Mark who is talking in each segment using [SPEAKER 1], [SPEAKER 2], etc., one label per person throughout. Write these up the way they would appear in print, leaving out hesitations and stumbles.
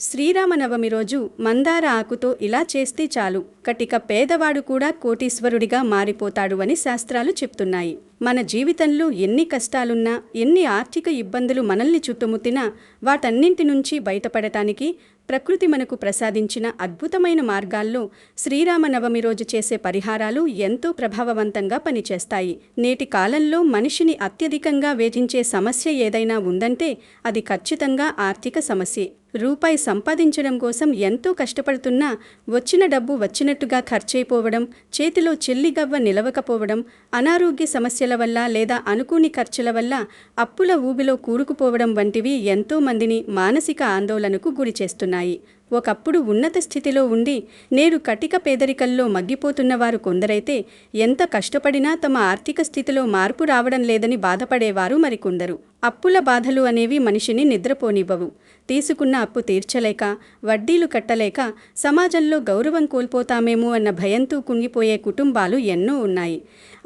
[SPEAKER 1] శ్రీరామనవమి రోజు మందార ఆకుతో ఇలా చేస్తే చాలు, కటిక పేదవాడు కూడా కోటీశ్వరుడిగా మారిపోతాడు అని శాస్త్రాలు చెప్తున్నాయి. మన జీవితంలో ఎన్ని కష్టాలున్నా, ఎన్ని ఆర్థిక ఇబ్బందులు మనల్ని చుట్టుముట్టినా వాటన్నింటి నుంచి బయటపడటానికి ప్రకృతి మనకు ప్రసాదించిన అద్భుతమైన మార్గాల్లో శ్రీరామనవమి రోజు చేసే పరిహారాలు ఎంతో ప్రభావవంతంగా పనిచేస్తాయి. నేటి కాలంలో మనిషిని అత్యధికంగా వేధించే సమస్య ఏదైనా ఉందంటే అది ఖచ్చితంగా ఆర్థిక సమస్యే. రూపాయి సంపాదించడం కోసం ఎంతో కష్టపడుతున్నా వచ్చిన డబ్బు వచ్చినట్టుగా ఖర్చయిపోవడం, చేతిలో చెల్లిగవ్వ నిలవకపోవడం, అనారోగ్య సమస్యల వల్ల లేదా అనుకోని ఖర్చుల వల్ల అప్పుల ఊబిలో కూరుకుపోవడం వంటివి ఎంతో మందిని మానసిక ఆందోళనకు గురిచేస్తున్నాయి. ఒకప్పుడు ఉన్నత స్థితిలో ఉండి నేడు కటిక పేదరికల్లో మగ్గిపోతున్నవారు కొందరైతే ఎంత కష్టపడినా తమ ఆర్థిక స్థితిలో మార్పు రావడం లేదని బాధపడేవారు మరికొందరు. అప్పుల బాధలు అనేవి మనిషిని నిద్రపోనివ్వవు. తీసుకున్న అప్పు తీర్చలేక, వడ్డీలు కట్టలేక సమాజంలో గౌరవం కోల్పోతామేమో అన్న భయంతో కుంగిపోయే కుటుంబాలు ఎన్నో ఉన్నాయి.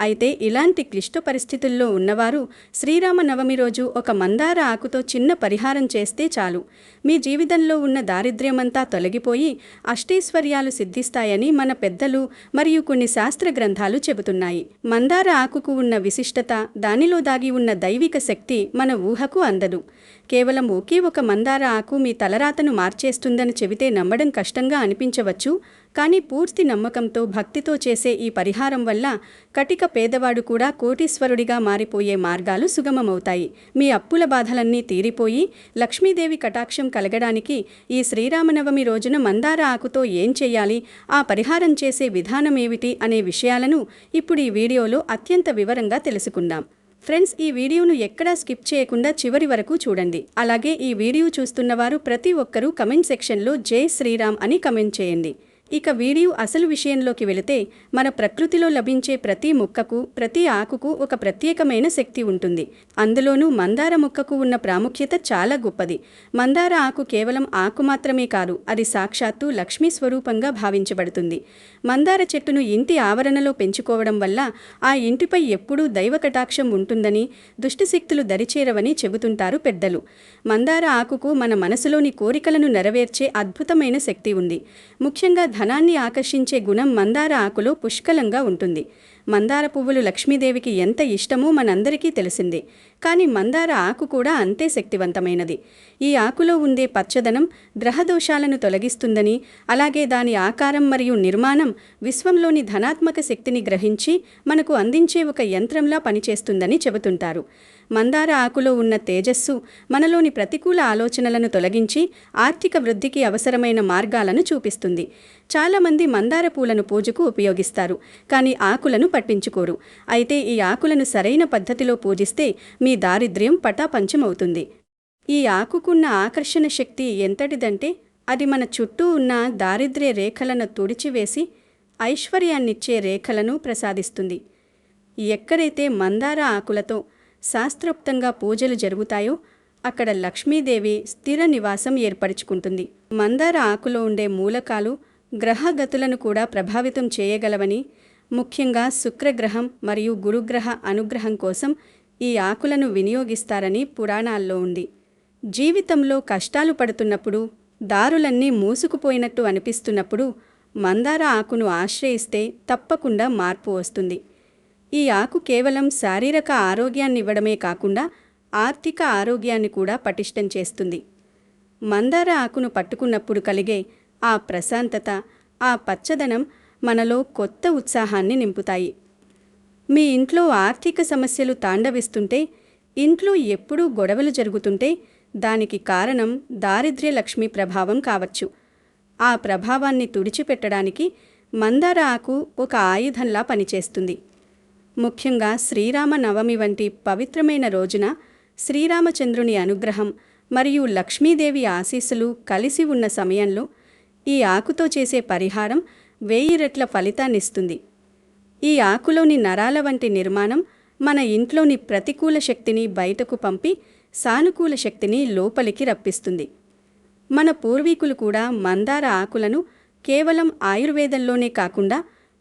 [SPEAKER 1] అయితే ఇలాంటి క్లిష్ట పరిస్థితుల్లో ఉన్నవారు శ్రీరామనవమి రోజు ఒక మందార ఆకుతో చిన్న పరిహారం చేస్తే చాలు, మీ జీవితంలో ఉన్న దారిద్ర్యమంతా తొలగిపోయి అష్టైశ్వర్యాలు సిద్ధిస్తాయని మన పెద్దలు మరియు కొన్ని శాస్త్ర గ్రంథాలు చెబుతున్నాయి. మందార ఆకుకు ఉన్న విశిష్టత, దానిలో దాగి ఉన్న దైవిక శక్తి మన ఊహకు అందదు. కేవలం ఒకే ఒక మందార ఆకు మీ తలరాతను మార్చేస్తుందని చెబితే నమ్మడం కష్టంగా అనిపించవచ్చు. కానీ పూర్తి నమ్మకంతో, భక్తితో చేసే ఈ పరిహారం వల్ల కటిక పేదవాడు కూడా కోటీశ్వరుడిగా మారిపోయే మార్గాలు సుగమమవుతాయి. మీ అప్పుల బాధలన్నీ తీరిపోయి లక్ష్మీదేవి కటాక్షం కలగడానికి ఈ శ్రీరామనవమి రోజున మందార ఆకుతో ఏం చేయాలి, ఆ పరిహారం చేసే విధానమేమిటి అనే విషయాలను ఇప్పుడు ఈ వీడియోలో అత్యంత వివరంగా తెలుసుకుందాం. ఫ్రెండ్స్, ఈ వీడియోను ఎక్కడా స్కిప్ చేయకుండా చివరి వరకు చూడండి. అలాగే ఈ వీడియో చూస్తున్నవారు ప్రతి ఒక్కరూ కమెంట్ సెక్షన్లో జై శ్రీరామ్ అని కమెంట్ చేయండి. ఇక వీడియో అసలు విషయంలోకి వెళితే, మన ప్రకృతిలో లభించే ప్రతి మొక్కకు, ప్రతి ఆకుకు ఒక ప్రత్యేకమైన శక్తి ఉంటుంది. అందులోనూ మందార మొక్కకు ఉన్న ప్రాముఖ్యత చాలా గొప్పది. మందార ఆకు కేవలం ఆకు మాత్రమే కాదు, అది సాక్షాత్తు లక్ష్మీ స్వరూపంగా భావించబడుతుంది. మందార చెట్టును ఇంటి ఆవరణలో పెంచుకోవడం వల్ల ఆ ఇంటిపై ఎప్పుడూ దైవ కటాక్షం ఉంటుందని, దుష్టశక్తులు దరిచేరవని చెబుతుంటారు పెద్దలు. మందార ఆకుకు మన మనసులోని కోరికలను నెరవేర్చే అద్భుతమైన శక్తి ఉంది. ముఖ్యంగా ధనాన్ని ఆకర్షించే గుణం మందార ఆకులో పుష్కలంగా ఉంటుంది. మందార పువ్వులు లక్ష్మీదేవికి ఎంత ఇష్టమో మనందరికీ తెలిసిందే. కానీ మందార ఆకు కూడా అంతే శక్తివంతమైనది. ఈ ఆకులో ఉండే పచ్చదనం గ్రహదోషాలను తొలగిస్తుందని, అలాగే దాని ఆకారం మరియు నిర్మాణం విశ్వంలోని ధనాత్మక శక్తిని గ్రహించి మనకు అందించే ఒక యంత్రంలా పనిచేస్తుందని చెబుతుంటారు. మందార ఆకులో ఉన్న తేజస్సు మనలోని ప్రతికూల ఆలోచనలను తొలగించి ఆర్థిక వృద్ధికి అవసరమైన మార్గాలను చూపిస్తుంది. చాలామంది మందార పూలను పూజకు ఉపయోగిస్తారు, కానీ ఆకులను పట్టించుకోరు. అయితే ఈ ఆకులను సరైన పద్ధతిలో పూజిస్తే మీ దారిద్ర్యం పటాపంచమవుతుంది. ఈ ఆకుకున్న ఆకర్షణ శక్తి ఎంతటిదంటే, అది మన చుట్టూ ఉన్న దారిద్ర్య రేఖలను తుడిచివేసి ఐశ్వర్యాన్నిచ్చే రేఖలను ప్రసాదిస్తుంది. ఎక్కడైతే మందార ఆకులతో శాస్త్రోక్తంగా పూజలు జరుగుతాయో అక్కడ లక్ష్మీదేవి స్థిర నివాసం ఏర్పరచుకుంటుంది. మందార ఆకులో ఉండే మూలకాలు గ్రహగతులను కూడా ప్రభావితం చేయగలవని, ముఖ్యంగా శుక్రగ్రహం మరియు గురుగ్రహ అనుగ్రహం కోసం ఈ ఆకులను వినియోగిస్తారని పురాణాల్లో ఉంది. జీవితంలో కష్టాలు పడుతున్నప్పుడు, దారులన్నీ మూసుకుపోయినట్టు అనిపిస్తున్నప్పుడు మందార ఆకును ఆశ్రయిస్తే తప్పకుండా మార్పు వస్తుంది. ఈ ఆకు కేవలం శారీరక ఆరోగ్యాన్ని ఇవ్వడమే కాకుండా ఆర్థిక ఆరోగ్యాన్ని కూడా పటిష్టం చేస్తుంది. మందార ఆకును పట్టుకున్నప్పుడు కలిగే ఆ ప్రశాంతత, ఆ పచ్చదనం మనలో కొత్త ఉత్సాహాన్ని నింపుతాయి. మీ ఇంట్లో ఆర్థిక సమస్యలు తాండవిస్తుంటే, ఇంట్లో ఎప్పుడూ గొడవలు జరుగుతుంటే దానికి కారణం దారిద్ర్య లక్ష్మి ప్రభావం కావచ్చు. ఆ ప్రభావాన్ని తుడిచిపెట్టడానికి మందార ఆకు ఒక ఆయుధంలా పనిచేస్తుంది. ముఖ్యంగా శ్రీరామనవమి వంటి పవిత్రమైన రోజున శ్రీరామచంద్రుని అనుగ్రహం మరియు లక్ష్మీదేవి ఆశీస్సులు కలిసి ఉన్న సమయంలో ఈ ఆకుతో చేసే పరిహారం 1000 రెట్ల ఫలితాన్నిస్తుంది. ఈ ఆకులోని నరాల వంటి నిర్మాణం మన ఇంట్లోని ప్రతికూల శక్తిని బయటకు పంపి సానుకూల శక్తిని లోపలికి రప్పిస్తుంది. మన పూర్వీకులు కూడా మందార ఆకులను కేవలం ఆయుర్వేదంలోనే కాకుండా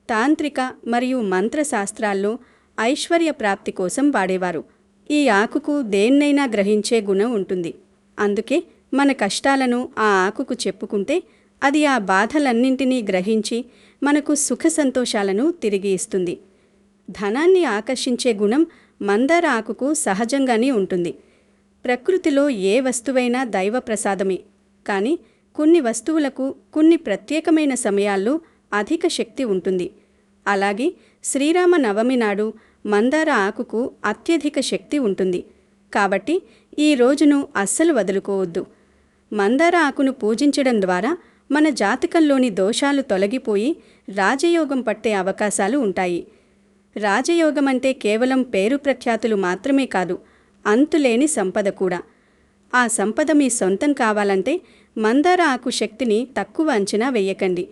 [SPEAKER 1] తాంత్రిక మరియు మంత్రశాస్త్రాల్లో ఐశ్వర్య ప్రాప్తి కోసం వాడేవారు. ఈ ఆకుకు దేన్నైనా గ్రహించే గుణం ఉంటుంది. అందుకే మన కష్టాలను ఆ ఆకుకు చెప్పుకుంటే అది ఆ బాధలన్నింటినీ గ్రహించి మనకు సుఖ సంతోషాలను తిరిగి ఇస్తుంది. ధనాన్ని ఆకర్షించే గుణం మందార ఆకుకు సహజంగానే ఉంటుంది. ప్రకృతిలో ఏ వస్తువైనా దైవ ప్రసాదమే. కానీ కొన్ని వస్తువులకు కొన్ని ప్రత్యేకమైన సమయాల్లో అధిక శక్తి ఉంటుంది. అలాగే శ్రీరామ నవమి నాడు మందార ఆకుకు అత్యధిక శక్తి ఉంటుంది. కాబట్టి ఈ రోజును అస్సలు వదులుకోవద్దు. మందార ఆకును పూజించడం ద్వారా మన జాతకంలోని దోషాలు తొలగిపోయి రాజయోగం పట్టే అవకాశాలు ఉంటాయి. రాజయోగం అంటే కేవలం పేరు ప్రఖ్యాతులు మాత్రమే కాదు, అంతులేని సంపద కూడా. ఆ సంపద మీ సొంతం కావాలంటే మందార ఆకు శక్తిని తక్కువ అంచనా వెయ్యకండి.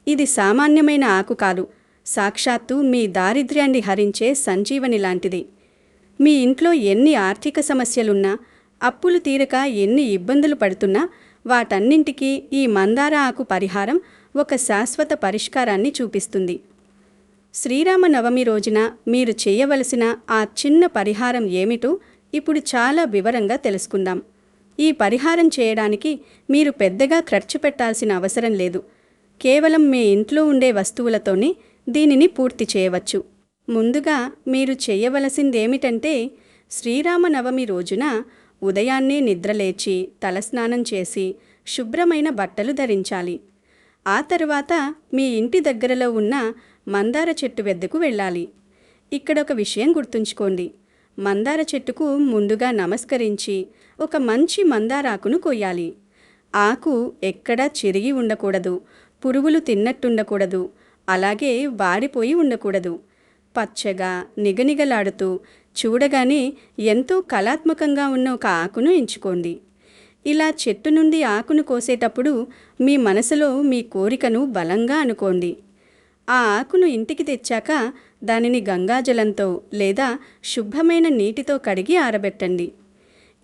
[SPEAKER 1] ఇది సామాన్యమైన ఆకు కాదు, సాక్షాత్తు మీ దారిద్ర్యాన్ని హరించే సంజీవని లాంటిది. మీ ఇంట్లో ఎన్ని ఆర్థిక సమస్యలున్నా, అప్పులు తీరక ఎన్ని ఇబ్బందులు పడుతున్నా వాటన్నింటికీ ఈ మందార ఆకు పరిహారం ఒక శాశ్వత పరిష్కారాన్ని చూపిస్తుంది. శ్రీరామనవమి రోజున మీరు చేయవలసిన ఆ చిన్న పరిహారం ఏమిటో ఇప్పుడు చాలా వివరంగా తెలుసుకుందాం. ఈ పరిహారం చేయడానికి మీరు పెద్దగా ఖర్చు పెట్టాల్సిన అవసరం లేదు. కేవలం మీ ఇంట్లో ఉండే వస్తువులతోనే దీనిని పూర్తి చేయవచ్చు. ముందుగా మీరు చేయవలసిందేమిటంటే శ్రీరామనవమి రోజున ఉదయాన్నే నిద్రలేచి తలస్నానం చేసి శుభ్రమైన బట్టలు ధరించాలి. ఆ తర్వాత మీ ఇంటి దగ్గరలో ఉన్న మందార చెట్టు వద్దకు వెళ్ళాలి. ఇక్కడొక విషయం గుర్తుంచుకోండి. మందార చెట్టుకు ముందుగా నమస్కరించి ఒక మంచి మందారాకును కొయ్యాలి. ఆకు ఎక్కడా చిరిగి ఉండకూడదు, పురుగులు తిన్నట్టుండకూడదు, అలాగే వాడిపోయి ఉండకూడదు. పచ్చగా నిగనిగలాడుతూ చూడగానే ఎంతో కళాత్మకంగా ఉన్న ఒక ఆకును ఎంచుకోండి. ఇలా చెట్టు నుండి ఆకును కోసేటప్పుడు మీ మనసులో మీ కోరికను బలంగా అనుకోండి. ఆ ఆకును ఇంటికి తెచ్చాక దానిని గంగాజలంతో లేదా శుభ్రమైన నీటితో కడిగి ఆరబెట్టండి.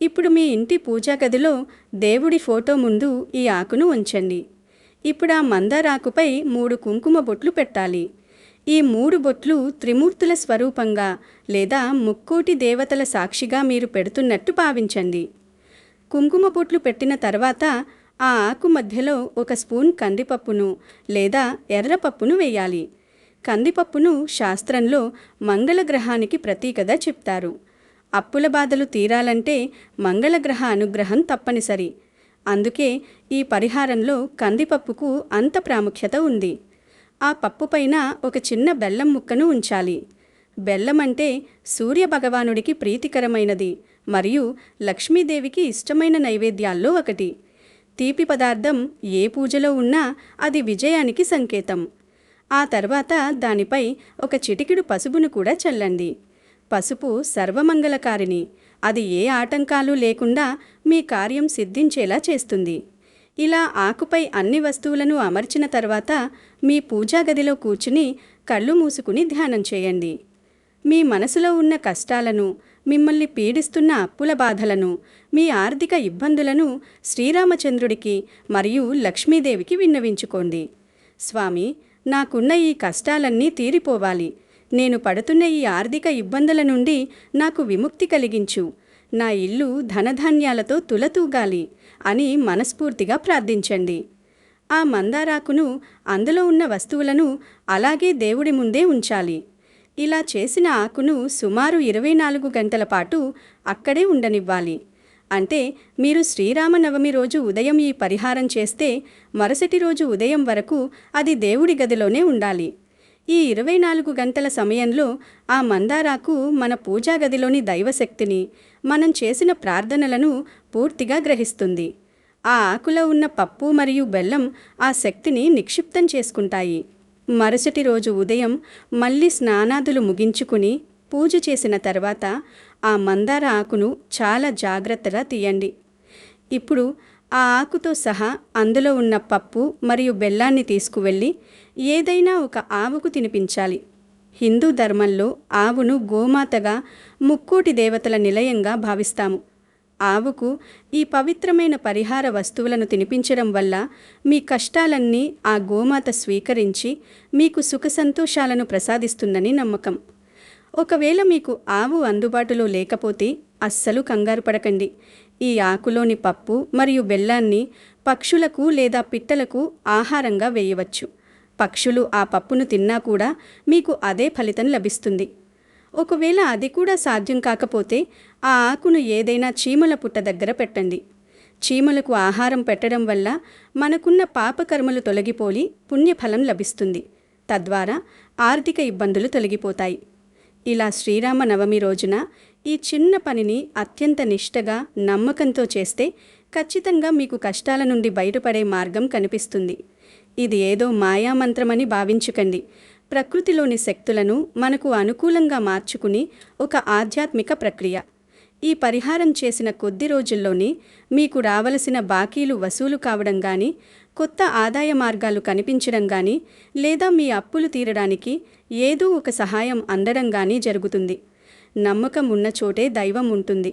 [SPEAKER 1] ఇప్పుడు మీ ఇంటి పూజా గదిలో దేవుడి ఫోటో ముందు ఈ ఆకును ఉంచండి. ఇప్పుడు ఆ మందారాకుపై 3 కుంకుమ బొట్లు పెట్టాలి. ఈ 3 బొట్లు త్రిమూర్తుల స్వరూపంగా లేదా ముక్కోటి దేవతల సాక్షిగా మీరు పెడుతున్నట్టు భావించండి. కుంకుమ బొట్లు పెట్టిన తర్వాత ఆ ఆకు మధ్యలో 1 స్పూన్ కందిపప్పును లేదా ఎర్రపప్పును వేయాలి. కందిపప్పును శాస్త్రంలో మంగళగ్రహానికి ప్రతీకగా చెప్తారు. అప్పుల బాధలు తీరాలంటే మంగళగ్రహ అనుగ్రహం తప్పనిసరి. అందుకే ఈ పరిహారంలో కందిపప్పుకు అంత ప్రాముఖ్యత ఉంది. ఆ పప్పు పైన ఒక చిన్న బెల్లం ముక్కను ఉంచాలి. బెల్లం అంటే సూర్య భగవానుడికి ప్రీతికరమైనది మరియు లక్ష్మీదేవికి ఇష్టమైన నైవేద్యాల్లో ఒకటి. తీపి పదార్థం ఏ పూజలో ఉన్నా అది విజయానికి సంకేతం. ఆ తర్వాత దానిపై ఒక చిటికెడు పసుపును కూడా చల్లండి. పసుపు సర్వమంగళకారిణి. అది ఏ ఆటంకాలు లేకుండా మీ కార్యం సిద్ధించేలా చేస్తుంది. ఇలా ఆకుపై అన్ని వస్తువులను అమర్చిన తర్వాత మీ పూజా గదిలో కూర్చుని కళ్ళు మూసుకుని ధ్యానం చేయండి. మీ మనసులో ఉన్న కష్టాలను, మిమ్మల్ని పీడిస్తున్న అప్పుల బాధలను, మీ ఆర్థిక ఇబ్బందులను శ్రీరామచంద్రుడికి మరియు లక్ష్మీదేవికి విన్నవించుకోండి. స్వామి, నాకున్న ఈ కష్టాలన్నీ తీరిపోవాలి. నేను పడుతున్న ఈ ఆర్థిక ఇబ్బందుల నుండి నాకు విముక్తి కలిగించు. నా ఇల్లు ధనధాన్యాలతో తులతూగాలి అని మనస్ఫూర్తిగా ప్రార్థించండి. ఆ మందారాకును, అందులో ఉన్న వస్తువులను అలాగే దేవుడి ముందే ఉంచాలి. ఇలా చేసిన ఆకును సుమారు 24 గంటల పాటు అక్కడే ఉండనివ్వాలి. అంటే మీరు శ్రీరామనవమి రోజు ఉదయం ఈ పరిహారం చేస్తే మరుసటి రోజు ఉదయం వరకు అది దేవుడి గదిలోనే ఉండాలి. ఈ 24 గంటల సమయంలో ఆ మందారాకు మన పూజా గదిలోని దైవశక్తిని, మనం చేసిన ప్రార్థనలను పూర్తిగా గ్రహిస్తుంది. ఆ ఆకులో ఉన్న పప్పు మరియు బెల్లం ఆ శక్తిని నిక్షిప్తం చేసుకుంటాయి. మరుసటి రోజు ఉదయం మళ్ళీ స్నానాదులు ముగించుకుని పూజ చేసిన తర్వాత ఆ మందార ఆకును చాలా జాగ్రత్తగా తీయండి. ఇప్పుడు ఆ ఆకుతో సహా అందులో ఉన్న పప్పు మరియు బెల్లాన్ని తీసుకువెళ్ళి ఏదైనా ఒక ఆవుకు తినిపించాలి. హిందూ ధర్మంలో ఆవును గోమాతగా, ముక్కోటి దేవతల నిలయంగా భావిస్తాము. ఆవుకు ఈ పవిత్రమైన పరిహార వస్తువులను తినిపించడం వల్ల మీ కష్టాలన్నీ ఆ గోమాత స్వీకరించి మీకు సుఖ సంతోషాలను ప్రసాదిస్తుందని నమ్మకం. ఒకవేళ మీకు ఆవు అందుబాటులో లేకపోతే అస్సలు కంగారు పడకండి. ఈ ఆకులోని పప్పు మరియు బెల్లాన్ని పక్షులకు లేదా పిట్టలకు ఆహారంగా వేయవచ్చు. పక్షులు ఆ పప్పును తిన్నా కూడా మీకు అదే ఫలితం లభిస్తుంది. ఒకవేళ అది కూడా సాధ్యం కాకపోతే ఆ ఆకును ఏదైనా చీమల పుట్ట దగ్గర పెట్టండి. చీమలకు ఆహారం పెట్టడం వల్ల మనకున్న పాపకర్మలు తొలగిపోయి పుణ్యఫలం లభిస్తుంది. తద్వారా ఆర్థిక ఇబ్బందులు తొలగిపోతాయి. ఇలా శ్రీరామనవమి రోజున ఈ చిన్న పనిని అత్యంత నిష్టగా, నమ్మకంతో చేస్తే ఖచ్చితంగా మీకు కష్టాల నుండి బయటపడే మార్గం కనిపిస్తుంది. ఇది ఏదో మాయామంత్రమని భావించకండి. ప్రకృతిలోని శక్తులను మనకు అనుకూలంగా మార్చుకుని ఒక ఆధ్యాత్మిక ప్రక్రియ. ఈ పరిహారం చేసిన కొద్ది రోజుల్లోనే మీకు రావలసిన బాకీలు వసూలు కావడం కానీ, కొత్త ఆదాయ మార్గాలు కనిపించడం కానీ, లేదా మీ అప్పులు తీరడానికి ఏదో ఒక సహాయం అందడం కానీ జరుగుతుంది. నమ్మకం ఉన్న చోటే దైవం ఉంటుంది.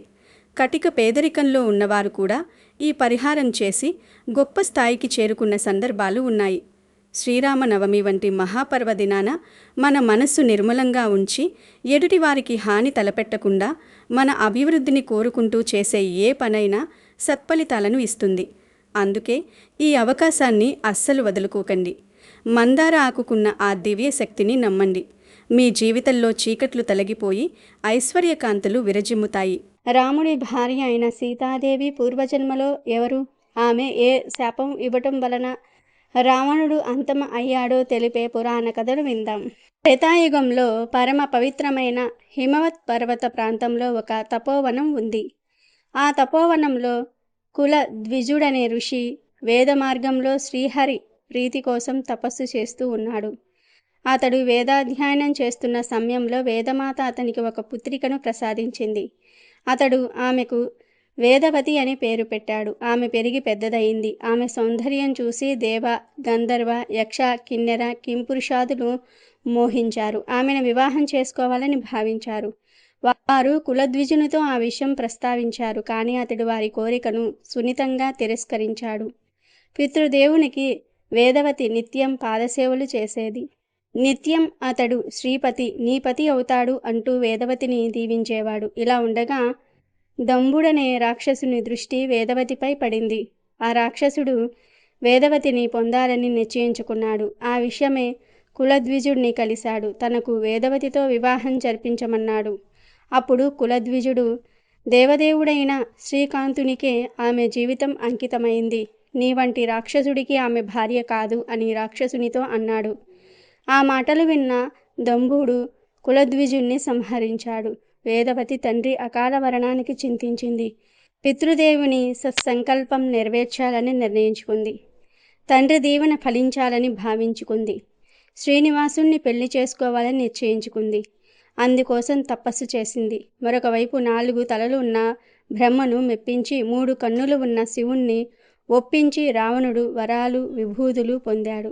[SPEAKER 1] కటిక పేదరికంలో ఉన్నవారు కూడా ఈ పరిహారం చేసి గొప్ప స్థాయికి చేరుకున్న సందర్భాలు ఉన్నాయి. శ్రీరామనవమి వంటి మహాపర్వదినాన మన మనస్సు నిర్మలంగా ఉంచి ఎదుటివారికి హాని తలపెట్టకుండా మన అభివృద్ధిని కోరుకుంటూ చేసే ఏ పనైనా సత్ఫలితాలను ఇస్తుంది. అందుకే ఈ అవకాశాన్ని అస్సలు వదులుకోకండి. మందార ఆకుకున్న ఆ దివ్య శక్తిని నమ్మండి. మీ జీవితంలో చీకట్లు తొలగిపోయి ఐశ్వర్యకాంతులు విరజిమ్ముతాయి. రాముడి భార్య అయిన సీతాదేవి పూర్వజన్మలో ఎవరు, ఆమె ఏ శాపం ఇవ్వటం వలన రావణుడు అంతం అయ్యాడో తెలిపే పురాణ కథలు విందాం. త్రేతాయుగంలో పరమ పవిత్రమైన హిమవత్ పర్వత ప్రాంతంలో ఒక తపోవనం ఉంది. ఆ తపోవనంలో కుల ద్విజుడనే ఋషి వేద మార్గంలో శ్రీహరి ప్రీతి కోసం తపస్సు చేస్తూ ఉన్నాడు. అతడు వేదాధ్యయనం చేస్తున్న సమయంలో వేదమాత అతనికి ఒక పుత్రికను ప్రసాదించింది. అతడు ఆమెకు వేదవతి అని పేరు పెట్టాడు. ఆమె పెరిగి పెద్దదయింది. ఆమె సౌందర్యం చూసి దేవ, గంధర్వ, యక్ష, కిన్నెర, కింపురుషాదులు మోహించారు. ఆమెను వివాహం చేసుకోవాలని భావించారు. వారు కులద్విజునితో ఆ విషయం ప్రస్తావించారు. కానీ అతడు వారి కోరికను సున్నితంగా తిరస్కరించాడు. పితృదేవునికి వేదవతి నిత్యం పాదసేవలు చేసేది. నిత్యం అతడు శ్రీపతి, నీ పతి అవుతాడు అంటూ వేదవతిని దీవించేవాడు. ఇలా ఉండగా దంభుడనే రాక్షసుని దృష్టి వేదవతిపై పడింది. ఆ రాక్షసుడు వేదవతిని పొందాలని నిశ్చయించుకున్నాడు. ఆ విషయమే కులద్విజుడిని కలిశాడు. తనకు వేదవతితో వివాహం జరిపించమన్నాడు. అప్పుడు కులద్విజుడు, దేవదేవుడైన శ్రీకాంతునికే ఆమె జీవితం అంకితమైంది. నీ వంటి రాక్షసుడికి ఆమె భార్య కాదు అని రాక్షసునితో అన్నాడు. ఆ మాటలు విన్న దంభుడు కులద్విజుణ్ణి సంహరించాడు. వేదవతి తండ్రి అకాల మరణానికి చింతించింది. పితృదేవుని సత్సంకల్పం నెరవేర్చాలని నిర్ణయించుకుంది. తండ్రి దీవెన ఫలించాలని భావించుకుంది. శ్రీనివాసుణ్ణి పెళ్లి చేసుకోవాలని నిశ్చయించుకుంది. అందుకోసం తపస్సు చేసింది. మరొక వైపు 4 తలలు ఉన్న బ్రహ్మను మెప్పించి 3 కన్నులు ఉన్న శివుణ్ణి ఒప్పించి రావణుడు వరాలు, విభూతులు పొందాడు.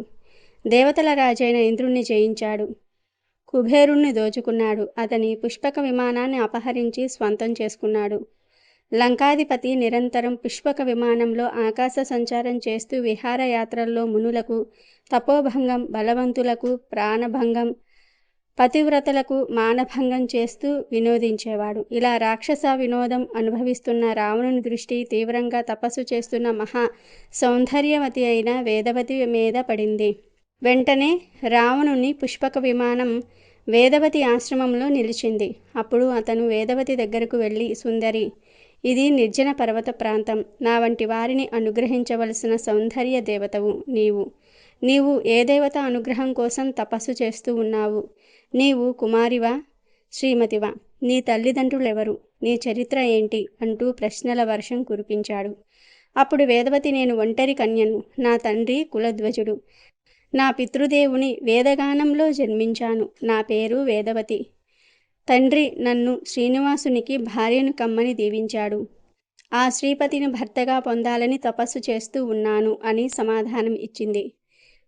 [SPEAKER 1] దేవతల రాజైన ఇంద్రుణ్ణి జయించాడు. కుబేరుణ్ణి దోచుకున్నాడు. అతని పుష్పక విమానాన్ని అపహరించి స్వంతం చేసుకున్నాడు. లంకాధిపతి నిరంతరం పుష్పక విమానంలో ఆకాశ సంచారం చేస్తూ విహారయాత్రల్లో మునులకు తపోభంగం, బలవంతులకు ప్రాణభంగం, పతివ్రతలకు మానభంగం చేస్తూ వినోదించేవాడు. ఇలా రాక్షస వినోదం అనుభవిస్తున్న రావణుని దృష్టి తీవ్రంగా తపస్సు చేస్తున్న మహా సౌందర్యవతి అయిన వేదవతి మీద పడింది. వెంటనే రావణుని పుష్పక విమానం వేదవతి ఆశ్రమంలో నిలిచింది. అప్పుడు అతను వేదవతి దగ్గరకు వెళ్ళి, సుందరి, ఇది నిర్జన పర్వత ప్రాంతం. నా వంటి వారిని అనుగ్రహించవలసిన సౌందర్య దేవతవు నీవు ఏ దేవత అనుగ్రహం కోసం తపస్సు చేస్తూ ఉన్నావు? నీవు కుమారివా, శ్రీమతివా? నీ తల్లిదండ్రులెవరు? నీ చరిత్ర ఏంటి? అంటూ ప్రశ్నల వర్షం కురిపించాడు. అప్పుడు వేదవతి, నేను ఒంటరి కన్యను. నా తండ్రి కులధ్వజుడు. నా పితృదేవుని వేదగానంలో జన్మించాను. నా పేరు వేదవతి. తండ్రి నన్ను శ్రీనివాసునికి భార్యను కమ్మని దీవించాడు. ఆ శ్రీపతిని భర్తగా పొందాలని తపస్సు చేస్తూ ఉన్నాను అని సమాధానం ఇచ్చింది.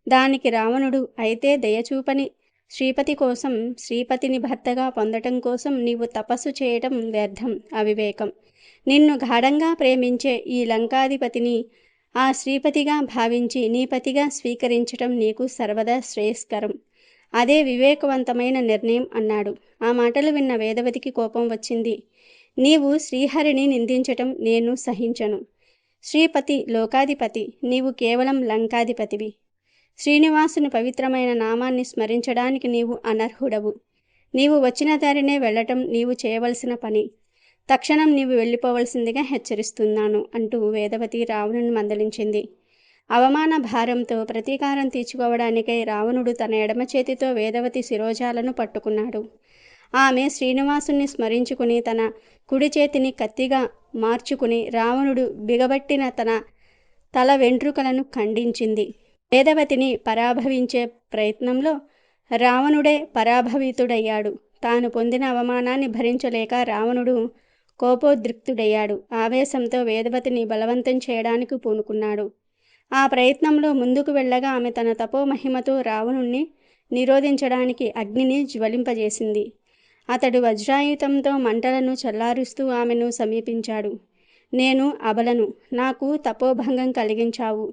[SPEAKER 1] దానికి రావణుడు, అయితే దయచూపని శ్రీపతి కోసం, శ్రీపతిని భర్తగా పొందటం కోసం నీవు తపస్సు చేయటం వ్యర్థం, అవివేకం. నిన్ను గాఢంగా ప్రేమించే ఈ లంకాధిపతిని ఆ శ్రీపతిగా భావించి నీ పతిగా స్వీకరించటం నీకు సర్వదా శ్రేయస్కరం. అదే వివేకవంతమైన నిర్ణయం అన్నాడు. ఆ మాటలు విన్న వేదవతికి కోపం వచ్చింది. నీవు శ్రీహరిని నిందించటం నేను సహించను. శ్రీపతి లోకాధిపతి, నీవు కేవలం లంకాధిపతివి. శ్రీనివాసుని పవిత్రమైన నామాన్ని స్మరించడానికి నీవు అనర్హుడవు. నీవు వచ్చిన దారినే వెళ్ళటం నీవు చేయవలసిన పని. తక్షణం నీవు వెళ్ళిపోవలసిందిగా హెచ్చరిస్తున్నాను అంటూ వేదవతి రావణుని మందలించింది. అవమాన భారంతో ప్రతీకారం తీర్చుకోవడానికై రావణుడు తన ఎడమ చేతితో వేదవతి శిరోజాలను పట్టుకున్నాడు. ఆమె శ్రీనివాసుని స్మరించుకుని తన కుడి చేతిని కత్తిగా మార్చుకుని రావణుడు బిగబట్టిన తన తల వెంట్రుకలను ఖండించింది. వేదవతిని పరాభవించే ప్రయత్నంలో రావణుడే పరాభవితుడయ్యాడు. తాను పొందిన అవమానాన్ని భరించలేక రావణుడు కోపోద్రిక్తుడయ్యాడు. ఆవేశంతో వేదవతిని బలవంతం చేయడానికి పూనుకున్నాడు. ఆ ప్రయత్నంలో ముందుకు వెళ్ళగా ఆమె తన తపోమహిమతో రావణుణ్ణి నిరోధించడానికి అగ్నిని జ్వలింపజేసింది. అతడు వజ్రాయుధంతో మంటలను చల్లారుస్తూ ఆమెను సమీపించాడు. నేను అబలను, నాకు తపోభంగం కలిగించావు.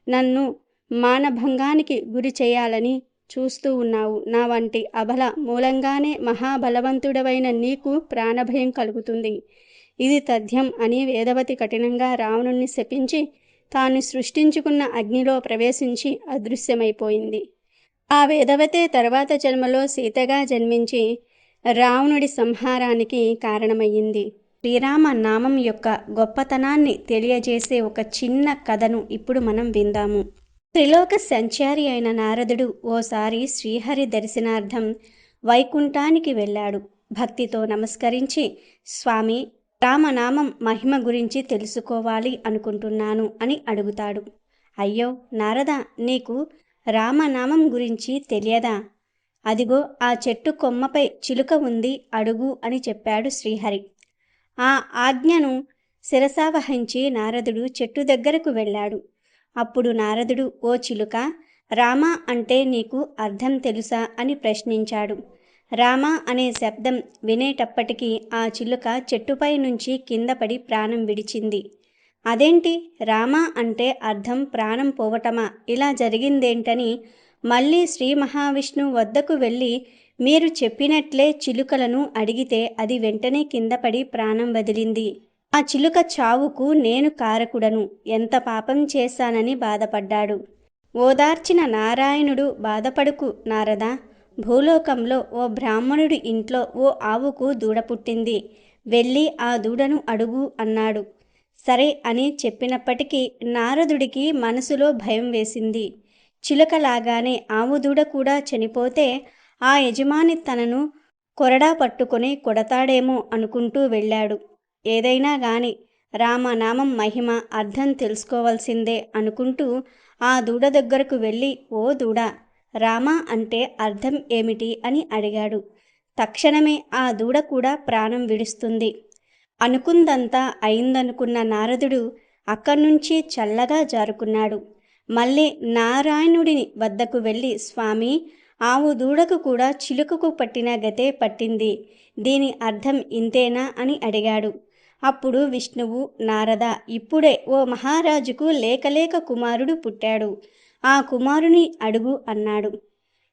[SPEAKER 1] నన్ను మానభంగానికి గురి చేయాలని చూస్తూ ఉన్నావు. నా వంటి అబల మూలంగానే మహాబలవంతుడవైన నీకు ప్రాణభయం కలుగుతుంది. ఇది తథ్యం అని వేదవతి కఠినంగా రావణుణ్ణి శపించి తాను సృష్టించుకున్న అగ్నిలో ప్రవేశించి అదృశ్యమైపోయింది. ఆ వేదవతే తర్వాత జన్మలో సీతగా జన్మించి రావణుడి సంహారానికి కారణమయ్యింది. శ్రీరామ నామం యొక్క గొప్పతనాన్ని తెలియజేసే ఒక చిన్న కథను ఇప్పుడు మనం విందాము. త్రిలోక సంచారి అయిన నారదుడు ఓసారి శ్రీహరి దర్శనార్థం వైకుంఠానికి వెళ్ళాడు. భక్తితో నమస్కరించి, స్వామి, రామనామం మహిమ గురించి తెలుసుకోవాలి అనుకుంటున్నాను అని అడుగుతాడు. అయ్యో నారద, నీకు రామనామం గురించి తెలియదా? అదిగో ఆ చెట్టు కొమ్మపై చిలుక ఉంది, అడుగు అని చెప్పాడు శ్రీహరి. ఆ ఆజ్ఞను శిరసావహించి నారదుడు చెట్టు దగ్గరకు వెళ్ళాడు. అప్పుడు నారదుడు, ఓ చిలుక, రామ అంటే నీకు అర్థం తెలుసా అని ప్రశ్నించాడు. రామ అనే శబ్దం వినేటప్పటికీ ఆ చిలుక చెట్టుపై నుంచి కింద పడి ప్రాణం విడిచింది. అదేంటి, రామ అంటే అర్థం ప్రాణం పోవటమా? ఇలా జరిగిందేంటని మళ్ళీ శ్రీ మహావిష్ణువు వద్దకు వెళ్ళి మీరు చెప్పినట్లే చిలుకలను అడిగితే అది వెంటనే కింద పడి ప్రాణం వదిలింది. ఆ చిలుక చావుకు నేను కారకుడను, ఎంత పాపం చేశానని బాధపడ్డాడు. ఓదార్చిన నారాయణుడు, బాధపడుకు నారదా, భూలోకంలో ఓ బ్రాహ్మణుడి ఇంట్లో ఓ ఆవుకు దూడ పుట్టింది, వెళ్ళి ఆ దూడను అడుగు అన్నాడు. సరే అని చెప్పినప్పటికీ నారదుడికి మనసులో భయం వేసింది. చిలుకలాగానే ఆవు దూడ కూడా చనిపోతే ఆ యజమాని తనను కొరడా పట్టుకొని కొడతాడేమో అనుకుంటూ వెళ్ళాడు. ఏదైనా గాని రామనామం మహిమ అర్థం తెలుసుకోవాల్సిందే అనుకుంటూ ఆ దూడ దగ్గరకు వెళ్ళి, ఓ దూడ, రామ అంటే అర్థం ఏమిటి అని అడిగాడు. తక్షణమే ఆ దూడ కూడా ప్రాణం విడుస్తుంది. అనుకుందంతా అయిందనుకున్న నారదుడు అక్కడ్నుంచి చల్లగా జారుకున్నాడు. మళ్ళీ నారాయణుడిని వద్దకు వెళ్ళి, స్వామి, ఆవు దూడకు కూడా చిలుకకు పట్టిన గతే పట్టింది, దీని అర్థం ఇంతేనా అని అడిగాడు. అప్పుడు విష్ణువు, నారద, ఇప్పుడే ఓ మహారాజుకు లేకలేక కుమారుడు పుట్టాడు, ఆ కుమారుని అడుగు అన్నాడు.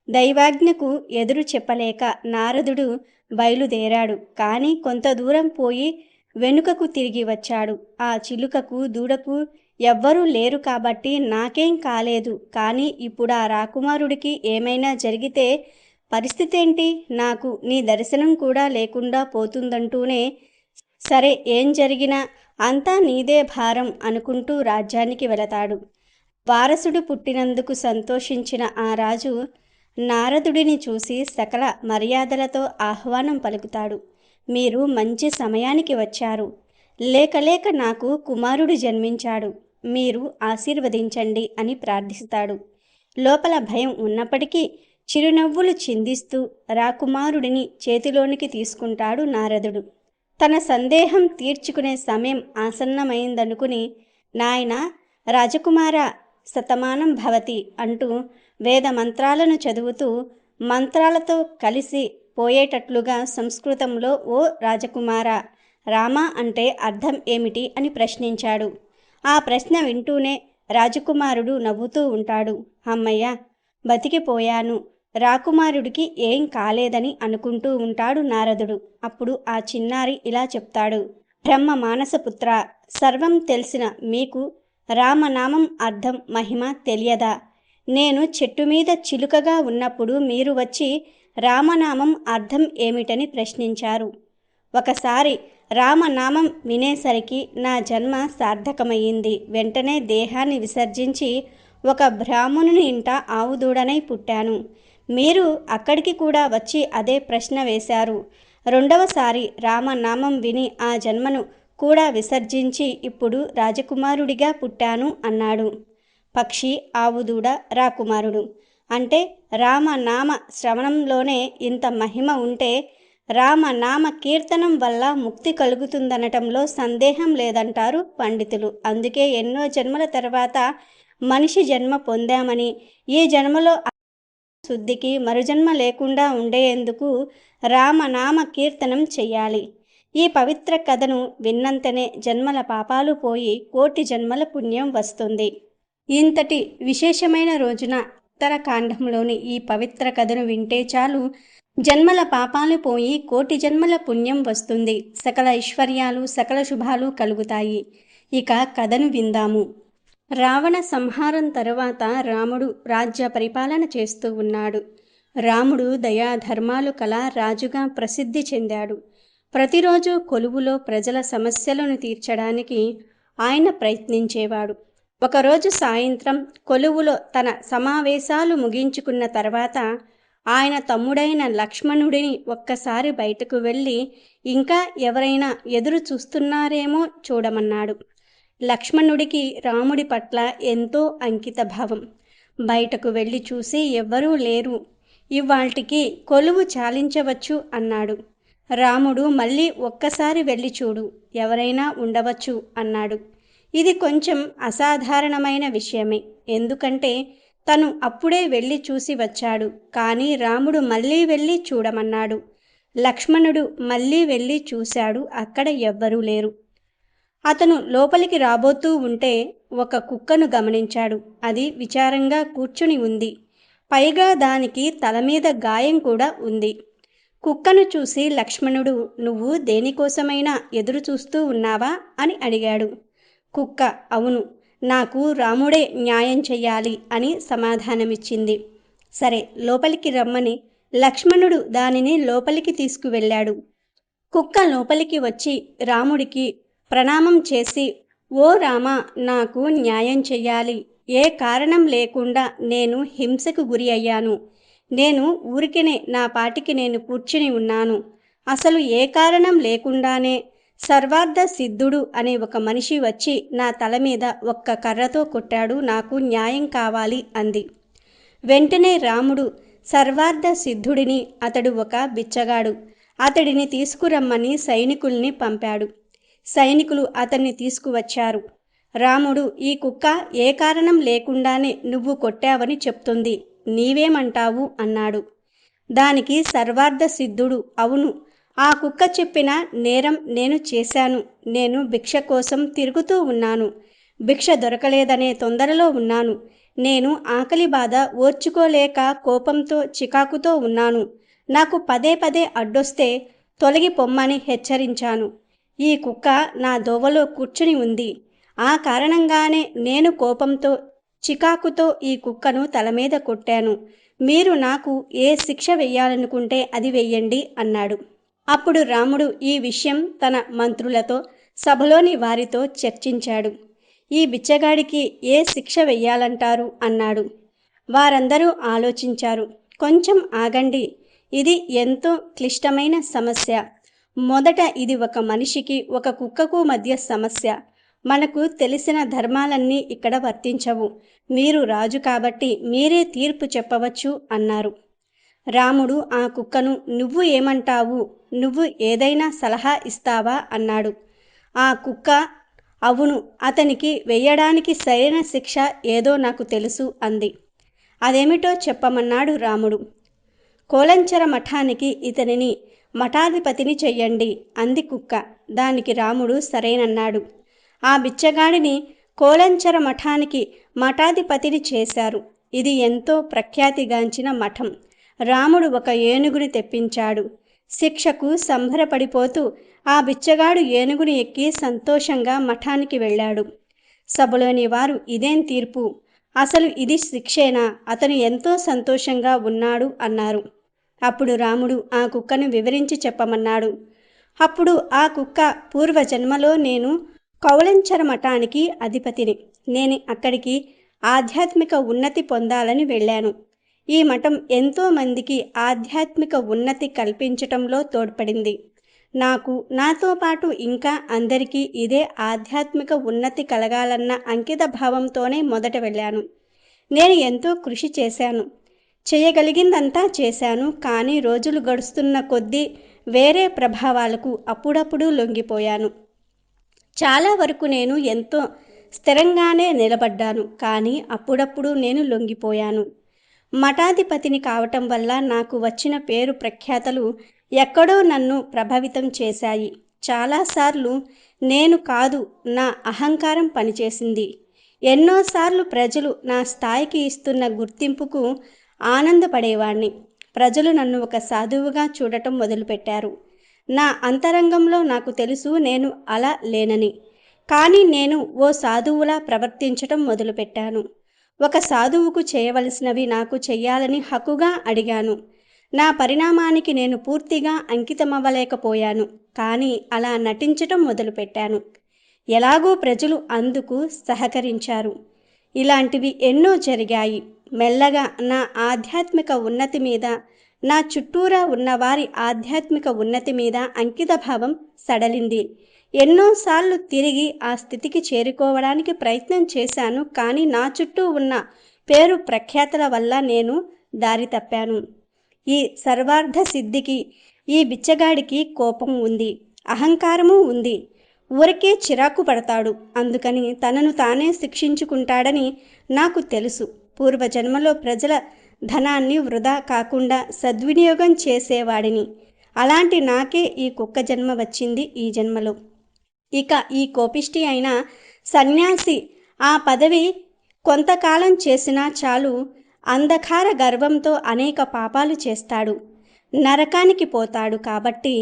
[SPEAKER 1] దైవాజ్ఞకు ఎదురు చెప్పలేక నారదుడు బయలుదేరాడు. కానీ కొంత దూరం పోయి వెనుకకు తిరిగి వచ్చాడు. ఆ చిలుకకు దూడకు ఎవ్వరూ లేరు కాబట్టి నాకేం కాలేదు, కానీ ఇప్పుడు ఆ రాకుమారుడికి ఏమైనా జరిగితే పరిస్థితి ఏంటి? నాకు నీ దర్శనం కూడా లేకుండా పోతుందంటూనే, సరే ఏం జరిగినా అంతా నీదే భారం అనుకుంటూ రాజ్యానికి వెళతాడు. వారసుడు పుట్టినందుకు సంతోషించిన ఆ రాజు నారదుడిని చూసి సకల మర్యాదలతో ఆహ్వానం పలుకుతాడు. మీరు మంచి సమయానికి వచ్చారు, లేక నాకు కుమారుడు జన్మించాడు, మీరు ఆశీర్వదించండి అని ప్రార్థిస్తాడు. లోపల భయం ఉన్నప్పటికీ చిరునవ్వులు చిందిస్తూ రాకుమారుడిని చేతిలోనికి తీసుకుంటాడు నారదుడు. తన సందేహం తీర్చుకునే సమయం ఆసన్నమైందనుకుని, నాయనా రాజకుమార, శతమానం భవతి అంటూ వేద మంత్రాలను చదువుతూ మంత్రాలతో కలిసి పోయేటట్లుగా సంస్కృతంలో, ఓ రాజకుమార, రామ అంటే అర్థం ఏమిటి అని ప్రశ్నించాడు. ఆ ప్రశ్న వింటూనే రాజకుమారుడు నవ్వుతూ ఉంటాడు. అమ్మయ్య, బతికిపోయాను, రాకుమారుడికి ఏం కాలేదని అనుకుంటూ ఉంటాడు నారదుడు. అప్పుడు ఆ చిన్నారి ఇలా చెప్తాడు: బ్రహ్మ మానసపుత్ర, సర్వం తెలిసిన మీకు రామనామం అర్థం మహిమ తెలియదా? నేను చెట్టు మీద చిలుకగా ఉన్నప్పుడు మీరు వచ్చి రామనామం అర్థం ఏమిటని ప్రశ్నించారు. ఒకసారి రామనామం వినేసరికి నా జన్మ సార్థకమయ్యింది. వెంటనే దేహాన్ని విసర్జించి ఒక బ్రాహ్మణుని ఇంట ఆవుదూడనై పుట్టాను. మీరు అక్కడికి కూడా వచ్చి అదే ప్రశ్న వేశారు. రెండవసారి రామనామం విని ఆ జన్మను కూడా విసర్జించి ఇప్పుడు రాజకుమారుడిగా పుట్టాను అన్నాడు. పక్షి, ఆవుదూడ, రాకుమారుడు అంటే రామనామ శ్రవణంలోనే ఇంత మహిమ ఉంటే రామనామ కీర్తనం వల్ల ముక్తి కలుగుతుందనటంలో సందేహం లేదంటారు పండితులు. అందుకే ఎన్నో జన్మల తర్వాత మనిషి జన్మ పొందామని, ఈ జన్మలో శుద్ధికి మరుజన్మ లేకుండా ఉండేందుకు రామనామ కీర్తనం చెయ్యాలి. ఈ పవిత్ర కథను విన్నంతనే జన్మల పాపాలు పోయి కోటి జన్మల పుణ్యం వస్తుంది. ఇంతటి విశేషమైన రోజున ఉత్తరకాండంలోని ఈ పవిత్ర కథను వింటే చాలు, జన్మల పాపాలు పోయి కోటి జన్మల పుణ్యం వస్తుంది. సకల ఐశ్వర్యాలు, సకల శుభాలు కలుగుతాయి. ఇక కథను విందాము. రావణ సంహారం తరువాత రాముడు రాజ్య పరిపాలన చేస్తూ ఉన్నాడు. రాముడు దయాధర్మాలు కల రాజుగా ప్రసిద్ధి చెందాడు. ప్రతిరోజు కొలువులో ప్రజల సమస్యలను తీర్చడానికి ఆయన ప్రయత్నించేవాడు. ఒకరోజు సాయంత్రం కొలువులో తన సమావేశాలు ముగించుకున్న తర్వాత ఆయన తమ్ముడైన లక్ష్మణుడిని ఒక్కసారి బయటకు వెళ్ళి ఇంకా ఎవరైనా ఎదురు చూస్తున్నారేమో చూడమన్నాడు. లక్ష్మణుడికి రాముడి పట్ల ఎంతో అంకిత భావం. బయటకు వెళ్ళి చూసి ఎవ్వరూ లేరు, ఇవాల్టికి కొలువు చాలించవచ్చు అన్నాడు. రాముడు మళ్ళీ ఒక్కసారి వెళ్ళి చూడు, ఎవరైనా ఉండవచ్చు అన్నాడు. ఇది కొంచెం అసాధారణమైన విషయమే, ఎందుకంటే తను అప్పుడే వెళ్ళి చూసి వచ్చాడు. కానీ రాముడు మళ్ళీ వెళ్ళి చూడమన్నాడు. లక్ష్మణుడు మళ్ళీ వెళ్ళి చూశాడు, అక్కడ ఎవ్వరూ లేరు. అతను లోపలికి రాబోతూ ఉంటే ఒక కుక్కను గమనించాడు. అది విచారంగా కూర్చుని ఉంది. పైగా దానికి తల మీద గాయం కూడా ఉంది. కుక్కను చూసి లక్ష్మణుడు, నువ్వు దేనికోసమైనా ఎదురు చూస్తూ ఉన్నావా అని అడిగాడు. కుక్క, అవును, నాకు రాముడే న్యాయం చెయ్యాలి అని సమాధానమిచ్చింది. సరే, లోపలికి రమ్మని లక్ష్మణుడు దానిని లోపలికి తీసుకువెళ్ళాడు. కుక్క లోపలికి వచ్చి రాముడికి ప్రణామం చేసి, ఓ రామా, నాకు న్యాయం చెయ్యాలి. ఏ కారణం లేకుండా నేను హింసకు గురి అయ్యాను. నేను ఊరికినే నా పాటికి నేను కూర్చుని ఉన్నాను. అసలు ఏ కారణం లేకుండానే సర్వార్థ సిద్ధుడు అనే ఒక మనిషి వచ్చి నా తల మీద ఒక్క కర్రతో కొట్టాడు. నాకు న్యాయం కావాలి అంది. వెంటనే రాముడు సర్వార్థ సిద్ధుడిని, అతడు ఒక బిచ్చగాడు, అతడిని తీసుకురమ్మని సైనికుల్ని పంపాడు. సైనికులు అతన్ని తీసుకువచ్చారు. రాముడు, ఈ కుక్క ఏ కారణం లేకుండానే నువ్వు కొట్టావని చెప్తుంది, నీవేమంటావు అన్నాడు. దానికి సర్వార్థ సిద్ధుడు, అవును, ఆ కుక్క చెప్పిన నేరం నేను చేశాను. నేను భిక్ష కోసం తిరుగుతూ ఉన్నాను. భిక్ష దొరకలేదనే తొందరలో ఉన్నాను. నేను ఆకలి బాధ ఓర్చుకోలేక కోపంతో చికాకుతో ఉన్నాను. నాకు పదే పదే అడ్డొస్తే తొలగి పొమ్మని హెచ్చరించాను. ఈ కుక్క నా దోవలో కూర్చుని ఉంది. ఆ కారణంగానే నేను కోపంతో చికాకుతో ఈ కుక్కను తల మీద కొట్టాను. మీరు నాకు ఏ శిక్ష వెయ్యాలనుకుంటే అది వెయ్యండి అన్నాడు. అప్పుడు రాముడు ఈ విషయం తన మంత్రులతో, సభలోని వారితో చర్చించాడు. ఈ బిచ్చగాడికి ఏ శిక్ష వెయ్యాలంటారు అన్నాడు. వారందరూ ఆలోచించారు. కొంచెం ఆగండి, ఇది ఎంతో క్లిష్టమైన సమస్య. మొదట ఇది ఒక మనిషికి ఒక కుక్కకు మధ్య సమస్య. మనకు తెలిసిన ధర్మాలన్నీ ఇక్కడ వర్తించవు. మీరు రాజు కాబట్టి మీరే తీర్పు చెప్పవచ్చు అన్నారు. రాముడు ఆ కుక్కను, నువ్వు ఏమంటావు, నువ్వు ఏదైనా సలహా ఇస్తావా అన్నాడు. ఆ కుక్క, అవును, అతనికి వెయ్యడానికి సరైన శిక్ష ఏదో నాకు తెలుసు అంది. అదేమిటో చెప్పమన్నాడు రాముడు. కోలంచర మఠానికి ఇతనిని మఠాధిపతిని చెయ్యండి అంది కుక్క. దానికి రాముడు సరేనన్నాడు. ఆ బిచ్చగాడిని కోలంచర మఠానికి మఠాధిపతిని చేశారు. ఇది ఎంతో ప్రఖ్యాతిగాంచిన మఠం. రాముడు ఒక ఏనుగుని తెప్పించాడు. శిక్షకు సంబరపడిపోతూ ఆ బిచ్చగాడు ఏనుగుని ఎక్కి సంతోషంగా మఠానికి వెళ్ళాడు. సభలోని వారు ఇదేం తీర్పు, అసలు ఇది శిక్షేనా, అతను ఎంతో సంతోషంగా ఉన్నాడు అన్నారు. అప్పుడు రాముడు ఆ కుక్కను వివరించి చెప్పమన్నాడు. అప్పుడు ఆ కుక్క, పూర్వజన్మలో నేను కౌలంచర మఠానికి అధిపతిని. నేను అక్కడికి ఆధ్యాత్మిక ఉన్నతి పొందాలని వెళ్ళాను. ఈ మఠం ఎంతో మందికి ఆధ్యాత్మిక ఉన్నతి కల్పించటంలో తోడ్పడింది. నాకు, నాతో పాటు ఇంకా అందరికీ ఇదే ఆధ్యాత్మిక ఉన్నతి కలగాలన్న అంకిత భావంతోనే మొదట వెళ్ళాను. నేను ఎంతో కృషి చేశాను, చేయగలిగిందంతా చేశాను. కానీ రోజులు గడుస్తున్న కొద్దీ వేరే ప్రభావాలకు అప్పుడప్పుడు లొంగిపోయాను. చాలా వరకు నేను ఎంతో స్థిరంగానే నిలబడ్డాను, కానీ అప్పుడప్పుడు నేను లొంగిపోయాను. మఠాధిపతిని కావటం వల్ల నాకు వచ్చిన పేరు ప్రఖ్యాతలు ఎక్కడో నన్ను ప్రభావితం చేశాయి. చాలాసార్లు నేను కాదు, నా అహంకారం పనిచేసింది. ఎన్నోసార్లు ప్రజలు నా స్థాయికి ఇస్తున్న గుర్తింపుకు ఆనందపడేవాణ్ణి. ప్రజలు నన్ను ఒక సాధువుగా చూడటం మొదలుపెట్టారు. నా అంతరంగంలో నాకు తెలుసు నేను అలా లేనని. కానీ నేను ఓ సాధువులా ప్రవర్తించటం మొదలుపెట్టాను. ఒక సాధువుకు చేయవలసినవి నాకు చెయ్యాలని హక్కుగా అడిగాను. నా పరిణామానికి నేను పూర్తిగా అంకితమవ్వలేకపోయాను, కానీ అలా నటించటం మొదలుపెట్టాను. ఎలాగో ప్రజలు అందుకు సహకరించారు. ఇలాంటివి ఎన్నో జరిగాయి. మెల్లగా నా ఆధ్యాత్మిక ఉన్నతి మీద, నా చుట్టూరా ఉన్నవారి ఆధ్యాత్మిక ఉన్నతి మీద అంకితభావం సడలింది. ఎన్నోసార్లు తిరిగి ఆ స్థితికి చేరుకోవడానికి ప్రయత్నం చేశాను, కానీ నా చుట్టూ ఉన్న పేరు ప్రఖ్యాతల వల్ల నేను దారి తప్పాను. ఈ సర్వార్థ సిద్ధికి ఈ బిచ్చగాడికి కోపం ఉంది, అహంకారము ఉంది. ఊరికే చిరాకు పడతాడు. అందుకని తనను తానే శిక్షించుకుంటాడని నాకు తెలుసు. పూర్వజన్మలో ప్రజల ధనాన్ని వృధా కాకుండా సద్వినియోగం చేసేవాడిని. అలాంటి నాకే ఈ కుక్క జన్మ వచ్చింది ఈ జన్మలో. ఇక ఈ కోపిష్టి అయిన సన్యాసి ఆ పదవి కొంతకాలం చేసినా చాలు, అంధకార గర్వంతో అనేక పాపాలు చేస్తాడు, నరకానికి పోతాడు. కాబట్టి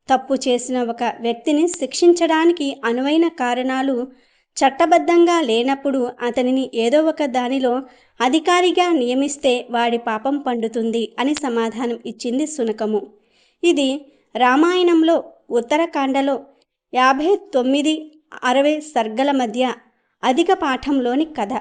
[SPEAKER 1] తప్పు చేసిన ఒక వ్యక్తిని శిక్షించడానికి అనువైన కారణాలు చట్టబద్ధంగా లేనప్పుడు అతనిని ఏదో ఒక దానిలో అధికారిగా నియమిస్తే వాడి పాపం పండుతుంది అని సమాధానం ఇచ్చింది శునకము. ఇది రామాయణంలో ఉత్తరకాండలో 59-60 సర్గల మధ్య అధిక పాఠంలోని కథ.